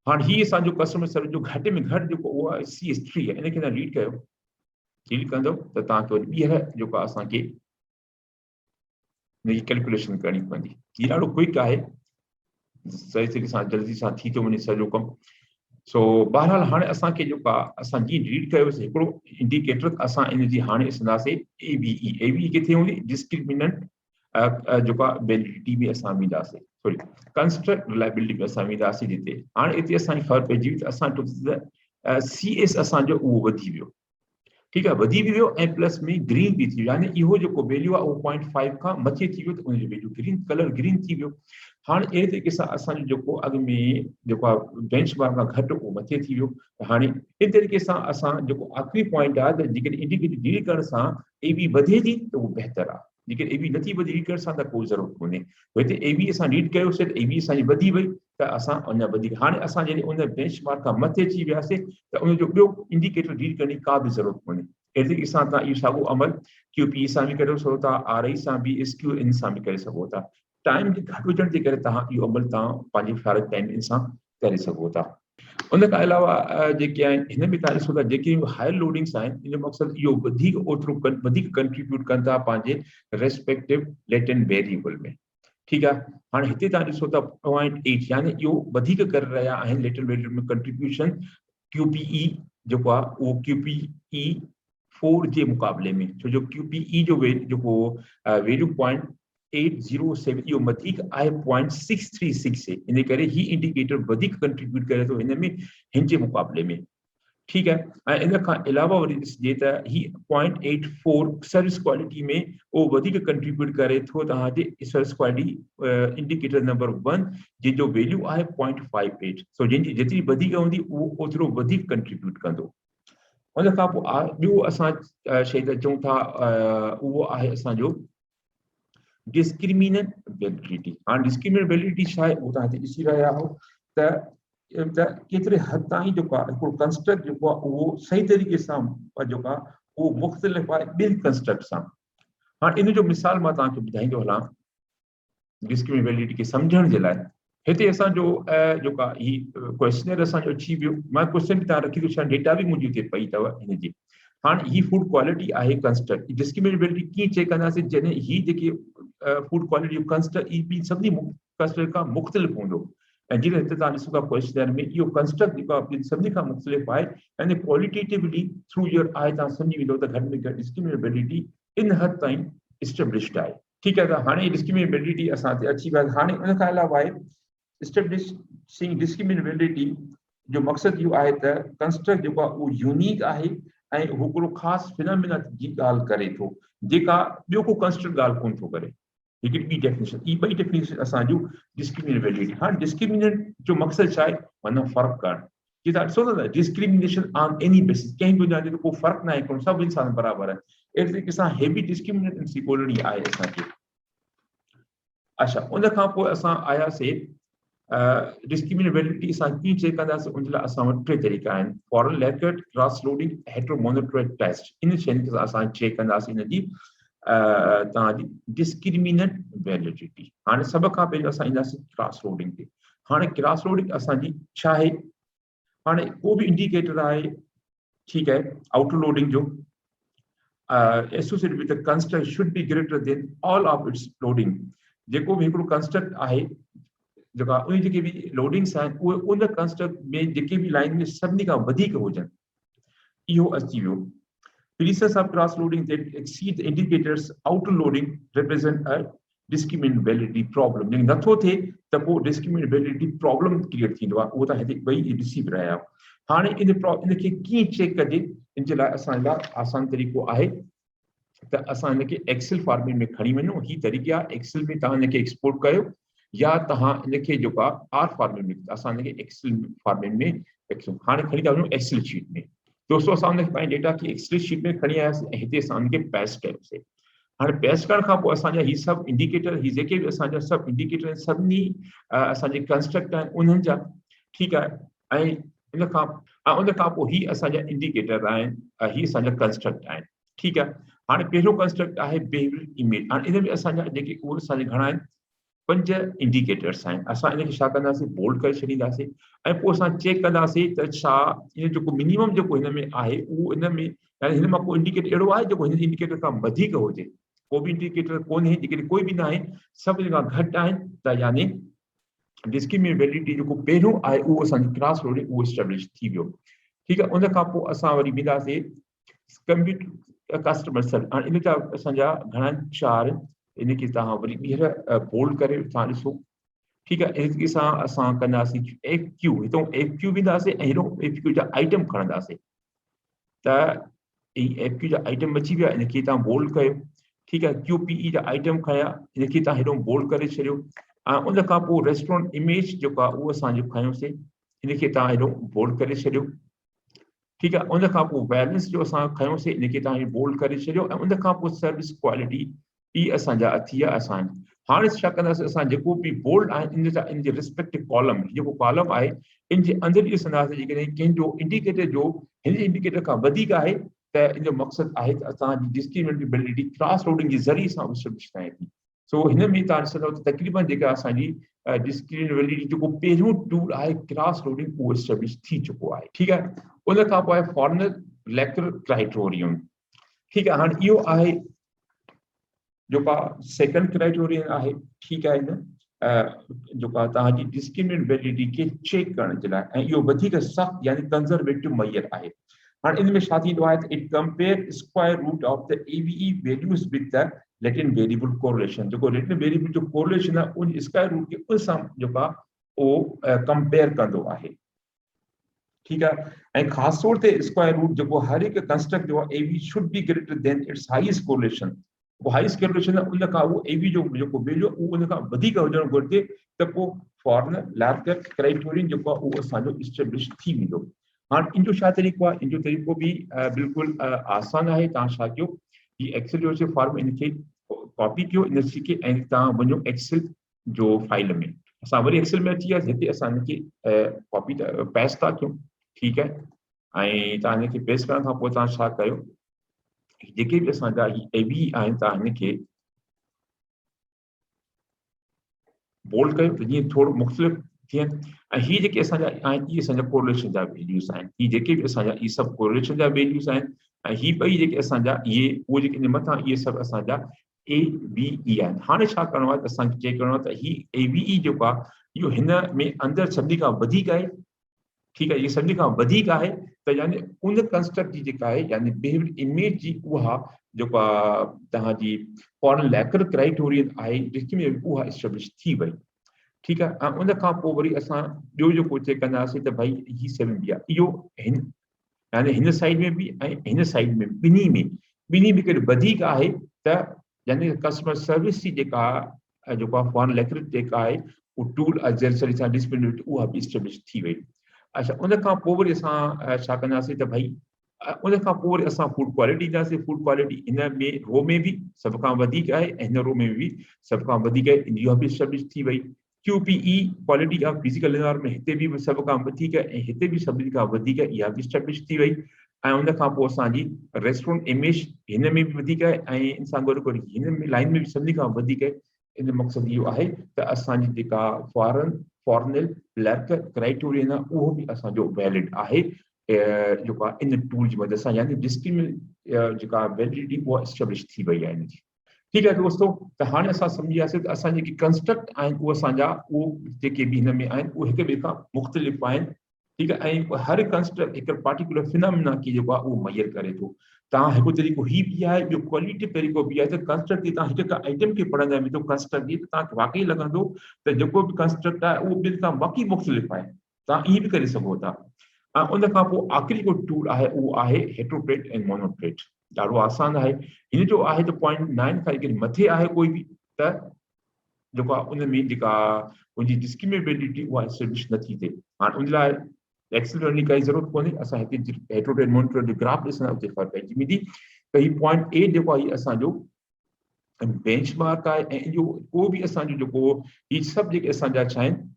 हाँ ही असांजो कस्टमर सर्विस जो घटि में घटि जेको उहो आहे CS3 आहे, इनखे तव्हां रीड कयो, रीड कंदव त तव्हांखे वरी ॿीहर जेको असांखे हिनजी कैलकुलेशन करणी पवंदी। हीउ ॾाढो क्विक आहे, सही तरीक़े सां जल्दी सां थी थो वञे सॼो कमु। सो बहरहाल हाणे असांखे जेको आहे असां जीअं रीड कयोसीं हिकिड़ो इंडिकेटर असां इनजी हाणे ॾिसंदासीं ABE किथे हूंदी, डिस्क्रिमिनेंट जेको आहे वैलिडिटी में असां वेंदासीं, सॉरी कंस्ट्रक्ट रिलायबिलिटी में असां वेंदासीं, जिते हाणे हिते असांजी ख़बर पइजी वई त असां CS असांजो उहो वधी वियो, ठीकु आहे, वधी वियो ऐं प्लस में ग्रीन बि थी वियो, यानी इहो जेको वैल्यू आहे उहो 0.5 खां मथे थी वियो त उनजो वैल्यू ग्रीन कलर ग्रीन थी वियो। हाणे अहिड़े तरीक़े सां असांजो जेको अॻु में जेको आहे बेंचमार्क खां घटि उहो मथे थी वियो। हाणे इन तरीक़े सां असां जेको आख़िरी पॉइंट आहे त जेकॾहिं इंडिकेटर डील करण सां AB वधे थी त उहो बहितर आहे, जेकॾहिं AB नथी वधे रीड करण सां त कोई ज़रूरत कोन्हे। हिते AB असां रीड कयोसीं त AB असांजी वधी वई त असां अञा वधीक, हाणे असां जॾहिं उन बेंचमार्क खां मथे थी वियासीं त उनजो ॿियो इंडिकेटर रीड करण जी का बि ज़रूरत कोन्हे। अहिड़े तरीक़े सां तव्हां इहो साॻियो अमल QPE सां बि करे सघो था, RI सां बि, SQN सां बि करे सघो था। टाइम जे घटि हुजण जे करे तव्हां इहो अमल तव्हां पंहिंजे फारग टाइम सां करे सघो था। उन खां अलावा जेके आहिनि हिन में तव्हां ॾिसो था जेके हायर लोडिंग्स आहिनि, इन जो मक़सदु इहो वधीक ओतिरो वधीक कंट्रीब्यूट कनि था पंहिंजे रेस्पेक्टिव लेटेंट वेरिएबल में, ठीकु आहे। हाणे हिते तव्हां ॾिसो था 0.8 यानी इहो वधीक करे रहिया आहिनि लेटेंट वेरिएबल में कंट्रीब्यूशन QPE जेको आहे उहो QPE 4 जे मुक़ाबले में, छो जो QPE जो जेको वैल्यू 0.807 इहो वधीक आहे 0.636 से, इन करे ही इंडिकेटर वधीक कंट्रीब्यूट करे थो हिन में हिन जे मुक़ाबले में, ठीकु आहे। ऐं इन खां अलावा वरी ॾिसजे त ही 0.84 सर्विस क्वालिटी में उहो वधीक कंट्रीब्यूट करे थो तव्हांजे सर्विस क्वालिटी इंडिकेटर नंबर 1 जंहिंजो वैल्यू आहे 0.58, सो जंहिंजी जेतिरी वधीक हूंदी उहो ओतिरो वधीक कंट्रीब्यूट कंदो। उन खां पोइ ॿियो असां शइ त चऊं था उहो आहे असांजो डिस्क्रिमिनेंट वैलिडिटी। हाणे डिस्क्रिमिनेंट वैलिडिटी छा आहे उहो तव्हां हिते ॾिसी रहिया आहियो त केतिरे हद ताईं जेको आहे हिकिड़ो कंस्ट्रक्ट जेको आहे उहो सही तरीक़े सां जेको आहे उहो मुख़्तलिफ़ आहे ॿिनि कंस्ट्रक्ट सां। हाणे इन जो मिसाल मां तव्हांखे ॿुधाईंदो हलां डिस्क्रिमिनेंट वैलिडिटी खे सम्झण जे लाइ। हिते असांजो जेको आहे ही क्वेश्चनर असांजो अची वियो, मां क्वेश्चन बि तव्हां रखी थो छॾियां, डेटा बि मुंहिंजी हिते पई अथव हिनजी। हाणे ही फूड क्वालिटी आहे कंस्ट्रक्ट, डिस्क्रिमिनेंट वैलिडिटी कीअं चेक कंदासीं जॾहिं ही जेके फूड क्वालिटी कंस्ट्रक्ट ई बि सभिनी कंस्ट्रक्ट खां मुख़्तलिफ़ हूंदो। ऐं जीअं हिते तव्हां ॾिसो था क्वेश्चनर में इहो कंस्ट्रक्ट जेको आहे सभिनी खां मुख़्तलिफ़ आहे, यानी क्वालिटेटिवली थ्रू ईयर आहे, तव्हां सम्झी वेंदो त घटि में घटि डिस्क्रिमिनेंट वैलिडिटी इन हद ताईं इस्टेब्लिश्ड आहे, ठीकु आहे। त हाणे डिस्क्रिमिनेंट वैलिडिटी असां ते अची विया। हाणे उन खां अलावा आहे इस्टेब्लिशिंग डिस्क्रिमिनेंट वैलिडिटी जो मक़सदु इहो आहे त कंस्ट्रक्ट जेको आहे उहो यूनिक आहे ऐं हू हिकिड़ो ख़ासि फिनोमिना जी ॻाल्हि करे थो जेका ॿियो को कंस्ट्रक्ट ॻाल्हि कोन थो करे। हिकिड़ी ॿी डेफिनेशन, ई ॿई डेफिनेशन असांजूं डिस्क्रिमिनेंट वैलिडिटी। हाणे डिस्क्रिमिनेंट जो मक़सदु छा आहे, माना फ़र्क़ु करणु। जी तव्हां ॾिसो था डिस्क्रिमिनेशन ऑन एनी बेसिस, कंहिं बुनियाद ते को फ़र्क़ु न आहे, कोन सभु इंसान बराबरि आहे। अहिड़े तरीक़े सां हेवी डिस्क्रिमिनेशन ॻोल्हणी आहे असांखे। अच्छा, उन खां पोइ असां आयासीं डिस्क्रिमिनेंट वैलिडिटी असां कीअं चेक कंदासीं, उन लाइ असां वटि टे तरीक़ा आहिनि, फॉरन लैकेट, क्रॉस लोडिंग, हेट्रोमोनोटोइड टेस्ट। इन शयुनि खे असां चेक कंदासीं हिनजी तव्हांजी डिस्क्रिमिनेंट वैलिडिटी। हाणे सभ खां पहिरियों असां ईंदासीं क्रॉस लोडिंग ते। हाणे क्रॉस लोडिंग असांजी छा आहे, हाणे को बि इंडिकेटर आहे, ठीकु आहे, आउटर लोडिंग जो associated with the construct should be greater than all of its loading. जेको बि हिकिड़ो कंस्ट्रक्ट आहे जेका उन जेके बि लोडिंग्स आहिनि उहे उन कंस्ट्रक्ट में जेके बि लाइन में सभिनी खां वधीक हुजनि, इहो अची वियो। Pieces of cross loading that exceed the indicators outer loading represent a discriminant validity problem. यानी नथो थे त पोइ discriminant validity problem क्रिएट थींदो आहे, उहो त हिते ॿई ॾिसी रहिया आहियो। हाणे इनखे कीअं चेक कजे, इन जे लाइ असां लाइ आसान तरीक़ो आहे त असां इनखे एक्सेल फॉर्मेट में खणी वञूं। ही तरीक़ो आहे, एक्सेल में तव्हां इनखे एक्सपोर्ट कयो या तव्हां इनखे जेको आहे आर फॉर्मेट में, असां इनखे एक्सेल फॉर्मेट में हाणे खणी था वञूं एक्सेल शीट में। दोस्तों असां उनखे पंहिंजे डेटा खे एक्सेल शीट में खणी आयासीं ऐं हिते असां उनखे पेस्ट कयोसीं। हाणे पेस्ट करण खां पोइ असांजा ही सभु इंडिकेटर, ही जेके बि असांजा सभु इंडिकेटर आहिनि, सभिनी असांजे कंस्ट्रक्ट आहिनि उन्हनि जा, ठीकु आहे। ऐं उन खां पोइ ही असांजा इंडिकेटर आहिनि, ही असांजा कंस्ट्रक्ट आहिनि, ठीकु आहे। हाणे पहिरियों कंस्ट्रक्ट आहे बिहेवियर इमेज। हाणे इन में असांजा जेके उहे असांजे घणा आहिनि, 5 इंडिकेटर्स आहिनि। असां इनखे छा कंदासीं, बोल्ड करे छॾींदासीं ऐं पोइ असां चेक कंदासीं त छा इन जेको मिनिमम जेको हिन में आहे उहो इन में, यानी हिन मां को इंडिकेटर अहिड़ो आहे जेको हिन इंडिकेटर खां वधीक हुजे। को बि इंडिकेटर कोन्हे, जेकॾहिं कोई बि न आहे, सभ खां घटि आहिनि त यानी डिस्क्रिमिनेट वैलिडिटी जेको पहिरियों आहे उहो असांजी क्रॉस रोडिंग उहो एस्टेब्लिश थी वियो। ठीकु आहे, उन खां पोइ असां वरी वेंदासीं कंप्यूटर कस्टमर सर्विस। हाणे इन जा असांजा घणा 4 इनखे तव्हां वरी ॿीहर बोल्ड करे तव्हां ॾिसो। ठीकु आहे, इनके सां असां कंदासीं FQ, हितां FQ वेंदासीं ऐं हेॾो FQ जा आइटम खणंदासीं त FQ जा आइटम अची विया, इनखे तव्हां बोल्ड कयो। ठीकु आहे, QPE जा आइटम खया, इनखे तव्हां हेॾो बोल्ड करे छॾियो। ऐं उन खां पोइ रेस्टोरेंट इमेज जेको आहे उहो असांजो खयोसीं, इनखे तव्हां हेॾो बोल्ड करे छॾियो। ठीकु आहे, उन खां पोइ बैलेंस जो असां खयोसीं, इनखे तव्हां बोल्ड करे छॾियो। ऐं उन खां पोइ सर्विस क्वालिटी ई असांजा थी विया। हाणे छा कंदासीं, असां जेको बि बोल्ड आहे इन जा इन जे रिस्पेक्टिव कॉलम, जेको कॉलम आहे इन जे अंदरि ॾिसंदासीं जेकॾहिं कंहिंजो इंडिकेटर जो हिन इंडिकेटर खां वधीक आहे त इन जो मक़सदु आहे त असांजी डिस्क्रिमिनेबिलिटी क्रॉस रोडिंग जे ज़रिए सां एस्टेब्लिश थिए थी। सो हिन में तव्हां ॾिसंदव त तक़रीबन जेका असांजी डिस्क्रिमिनेबिलिटी जेको पहिरियों टूल आहे क्रॉस रोडिंग उहो एस्टेब्लिश थी चुको आहे। ठीकु आहे, उन खां पोइ फॉर्मल लेकर क्राइटेरियम। ठीकु आहे, हाणे इहो आहे जेका सेकंड क्राइटेरियन आहे। ठीकु आहे न, जेका तव्हांजी डिस्क्रिमिनेट वैलिडिटी खे चेक करण जे लाइ, ऐं इहो वधीक सख़्तु यानी कंजर्वेटिव मय्यर आहे। हाणे इन में छा थींदो आहे त it compare square root of the ABE values with the latent variable correlation. जेको लेटेंट वेरिएबल जो कोरिलेशन आहे उन स्क्वायर रूट खे उन सां जेका उहो कंपेयर कंदो आहे। ठीकु आहे, ऐं ख़ासि तौर ते स्क्वायर रूट जेको हर हिकु कंस्ट्रक्ट जो आहे AB should be greater than its highest correlation. वो हाईएस्ट कोरिलेशन उन खां उहो AB जो जेको वैल्यू उहो उन खां वधीक हुजणु घुरिजे त पोइ फॉर्मल लेकर क्राइटेरियन जेको आहे उहो असांजो एस्टेब्लिश थी वेंदो। हाणे इन जो छा तरीक़ो आहे, इन जो तरीक़ो बि बिल्कुलु आसान आहे। तव्हां छा कयो, ही एक्सेल जो फॉर्म इनखे कॉपी कयो, इनखे ऐं तव्हां वञो एक्सेल जो फाइल में। असां वरी एक्सेल में अची वियासीं, हिते असां इनखे कॉपी पेस्ट था कयूं। ठीकु आहे, ऐं तव्हां हिनखे पेस्ट करण खां पोइ तव्हां छा कयो, जेके बि असांजा AB आहिनि तव्हां हिनखे बोल्ड कयो त जीअं थोरो मुख़्तलिफ़ थियनि। ऐं हीअ जेके असांजा आहिनि इहे असांजा कोरिलेशन जा वैल्यूज़ आहिनि। हीअ जेके बि असांजा इहे सभु कोरिलेशन जा वैल्यूज़ आहिनि। ऐं हीअ ॿई जेके असांजा इहे उहे जेके इन मथां इहे सभु असांजा ABE आहिनि। हाणे छा करिणो आहे त असांखे चेक करिणो आहे त हीअ ABE जेको आहे इहो हिन में अंदरि सभिनी खां वधीक आहे। ठीकु आहे, इहे सभिनी खां वधीक आहे त यानी उन कंस्ट्रक्ट जी जेका आहे यानी बिहेवियर इमेज जी उहा जेका तव्हांजी फॉर्मल लेकर क्राइटेरियन आहे डिस्क्रिमिनेट उहा एस्टेब्लिश थी वई। ठीकु आहे, ऐं उन खां पोइ वरी असां ॿियो जेको चेक कंदासीं त भई हीअ सभु बि आहे इहो यानी हिन साइड में बि ऐं हिन साइड में ॿिन्ही में कॾहिं वधीक आहे त यानी कस्टमर सर्विस जी जेका जेको आहे फॉर्मल लेकर जेका आहे उहा टूल जरिए सां डिस्क्रिमिनेट उहा बि एस्टेब्लिश थी वई। अच्छा, उन खां पोइ वरी असां छा कंदासीं त भई उन खां पोइ वरी असां फूड क्वालिटी ईंदासीं। फूड क्वालिटी हिन में रो में बि सभ खां वधीक आहे ऐं हिन रो में बि सभ खां वधीक आहे, इहा बि एस्टेब्लिश थी वई। QPE quality of physical environment हिते बि सभ खां वधीक ऐं हिते बि सभिनी खां वधीक इहा बि एस्टेब्लिश थी वई। ऐं उन खां पोइ असांजी रेस्टोरेंट इमेज हिन में बि वधीक आहे ऐं इन सां गॾु गॾु हिन में लाइन में बि सभिनी खां वधीक आहे। इन जो मक़सदु इहो आहे त असांजी जेका फॉर्मल लेकर क्राइटेरियन आहे उहो बि असांजो वैलिड आहे जेको आहे इन टूल जी मदद सां, यानी डिस्क्रिमिनेट जेका वैलिडिटी उहा एस्टेब्लिश थी वई आहे इनजी। ठीकु आहे दोस्तों, त हाणे असां सम्झी वियासीं त असां जेके कंस्ट्रक्ट आहिनि उहे असांजा उहे जेके बि हिन में आहिनि उहे हिक ॿिए खां मुख़्तलिफ़ आहिनि। ठीकु आहे, ऐं हर कंस्ट्रक्ट हिकु पार्टिकुलर फिनोमिना की जेको आहे उहो मय्यर करे थो। तव्हां हिकु तरीक़ो हीअ बि आहे, ॿियो क्वालिटी तरीक़ो बि आहे त कंस्ट्रक्ट ते तव्हां हिकु आइटम खे पढ़ंदा वेंदो कंस्ट्रक्ट जी त तव्हांखे वाक़ई लॻंदो त जेको बि कंस्ट्रक्ट आहे उहो ॿिनि खां वाक़ई मुख़्तलिफ़ आहे। तव्हां ईअं बि करे सघो था। ऐं उन खां पोइ आख़िरी को टूल आहे उहो आहे हेट्रोट्रेट ऐं मोनोट्रेट। ॾाढो आसान आहे। हिन जो आहे त 0.9 खां जेकॾहिं मथे आहे कोई बि त जेको आहे उन में जेका उनजी डिस्क्रिमिनेबिलिटी उहा एस्टेब्लिश नथी थिए। हाणे उन लाइ एक्सेल करण जी काई ज़रूरत कोन्हे, असां हिते हेट्रोट्रेट मोनोट्रेट जो ग्राफ ॾिसंदा उते ख़बर पइजी वेंदी त हीउ 0.8 जेको आहे असांजो बेंचमार्क आहे। ऐं इहो को बि असांजो जेको हीअ सभु जेके असांजा छा आहिनि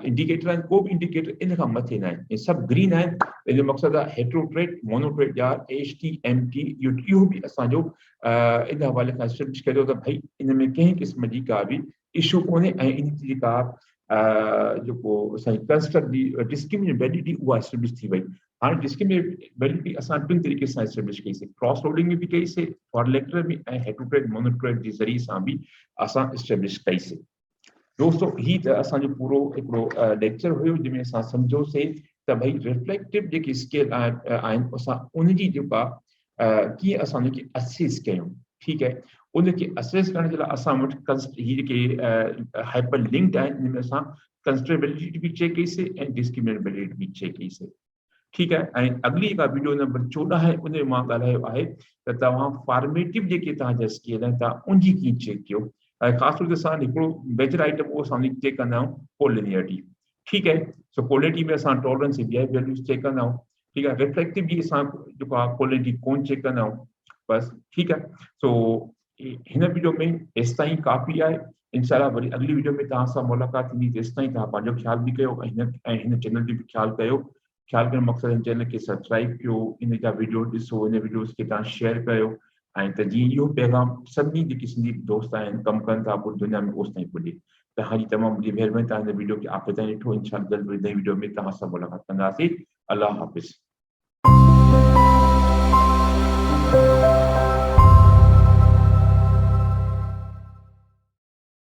इंडिकेटर आहिनि, को बि इंडिकेटर इन खां मथे न आहिनि, इहे सभु ग्रीन आहिनि। इन जो मक़सदु आहे हेट्रोट्रेट मोनोट्रेट या HTMT इहो बि असांजो इन हवाले खां एस्टेब्लिश कयो त भई इन में कंहिं क़िस्म जी का बि इशू कोन्हे ऐं इन जी जेका जेको असांजी कंस्ट्रक्ट जी डिस्क्रिमिनेबिलिटी उहा एस्टेब्लिश थी वई। हाणे डिस्क्रिमिनेबिलिटी असां टिनि तरीक़े सां एस्टेब्लिश कईसीं, क्रॉस लोडिंग में बि कईसीं, क्वाड्रिलेटरल में ऐं हेड टू हेड मोनोक्रेट जे ज़रिए सां बि असां एस्टेब्लिश कईसीं। दोस्तों ही त असांजो पूरो हिकिड़ो लेक्चर हुयो जंहिंमें असां सम्झोसीं त भई रिफ्लेक्टिव जेकी स्केल आहिनि असां उनजी जेका कीअं असां उनखे असेस कयूं, ठीकु आहे। उनखे असेस करण जे लाइ असां वटि ही जेके हाइपर लिंक्ड आहिनि हिन में असां कंस्ट्रेबिलिटी बि चेक कईसीं ऐं डिस्क्रिमिनेबिलिटी बि चेक कईसीं, ठीकु आहे। ऐं अगली जेका वीडियो नंबर 14 आहे उन में मां ॻाल्हायो आहे त तव्हां फॉर्मेटिव जेके तव्हांजा स्केल आहिनि तव्हां उनजी कीअं चेक कयो, ख़ासि तौर ते असां हिकिड़ो मेजर आइटम उहो असां चेक कंदा आहियूं कोलिनियरिटी, ठीकु आहे। सो कोलिनियरिटी में असां टॉलरेंस बिहेवियर वैल्यूज़ चेक कंदा आहियूं, ठीकु आहे। रिफ्लेक्टिव जी असां जेको आहे कोलिनियरिटी कोन चेक कंदा आहियूं, बसि, ठीकु आहे। सो हिन वीडियो में एसि ताईं काफ़ी आहे। इंशाल्लाह वरी अगली वीडियो में तव्हां सां मुलाक़ात थींदी। तेसि ताईं तव्हां पंहिंजो ख़्यालु बि कयो ऐं हिन चैनल जो बि ख़्यालु कयो। ख़्यालु करण मक़सदु हिन चैनल खे सब्सक्राइब कयो, इन जा वीडियो ॾिसो, इन वीडियोज़ खे तव्हां शेयर कयो ऐं त जीअं इहो पैगाम सभिनी जेके सिंधी दोस्त आहिनि कमु कनि था पूरी दुनिया में ओसि ताईं पुॼे। त हाजी तमामु मुंहिंजी महिरबानी, तव्हां हिन वीडियो खे आख़िर ताईं ॾिठो। इंशाल्लाह जल्द वरी नई वीडियो में तव्हां सां मुलाक़ात कंदासीं। अल्लाह हाफ़िज़।